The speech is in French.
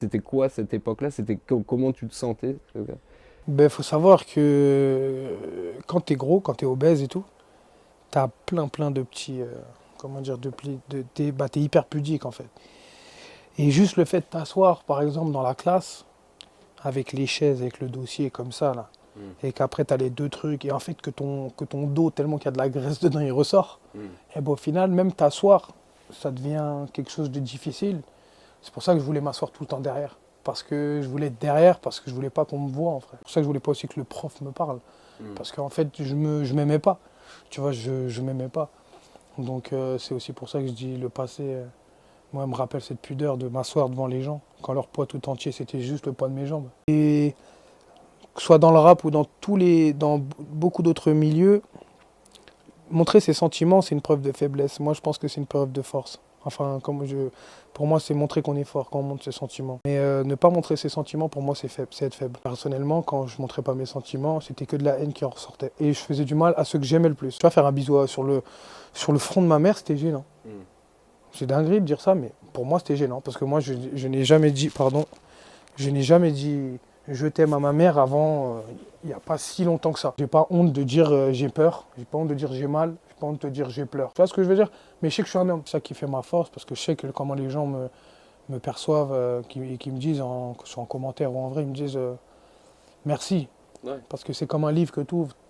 C'était quoi cette époque-là? Comment tu te sentais? Ben, faut savoir que quand t'es gros, quand t'es obèse et tout, t'as plein de petits, comment dire, t'es hyper pudique en fait. Et juste le fait de t'asseoir, par exemple, dans la classe, avec les chaises, avec le dossier comme ça, là, Mm, et qu'après t'as les deux trucs, et en fait que ton dos, tellement qu'il y a de la graisse dedans, il ressort, mm, et ben au final, même t'asseoir, ça devient quelque chose de difficile. C'est pour ça que je voulais m'asseoir tout le temps derrière. Parce que je voulais être derrière, parce que je voulais pas qu'on me voie en vrai. C'est pour ça que je voulais pas aussi que le prof me parle. mm. Parce qu'en fait, je m'aimais pas. Tu vois, je m'aimais pas. Donc c'est aussi pour ça que je dis le passé, moi, me rappelle cette pudeur de m'asseoir devant les gens, quand leur poids tout entier, c'était juste le poids de mes jambes. Et que ce soit dans le rap ou dans beaucoup d'autres milieux, montrer ses sentiments, c'est une preuve de faiblesse. Moi, je pense que c'est une preuve de force. Enfin, pour moi, c'est montrer qu'on est fort quand on montre ses sentiments. Mais ne pas montrer ses sentiments, pour moi, c'est faible, c'est être faible. Personnellement, quand je montrais pas mes sentiments, c'était que de la haine qui en ressortait. Et je faisais du mal à ceux que j'aimais le plus. Tu vois, faire un bisou sur le front de ma mère, c'était gênant. Mm. C'est dinguerie de dire ça, mais pour moi, c'était gênant. Parce que moi, je n'ai jamais dit, pardon, je n'ai jamais dit je t'aime à ma mère avant, il n'y a pas si longtemps que ça. J'ai pas honte de dire j'ai peur, j'ai pas honte de dire j'ai mal, j'ai pas honte de dire j'ai pleure. Tu vois ce que je veux dire? Mais je sais que je suis un homme. C'est ça qui fait ma force, parce que je sais comment les gens me perçoivent, qui me disent, que ce soit en commentaire ou en vrai, ils me disent merci. Ouais. Parce que c'est comme un livre que tu ouvres.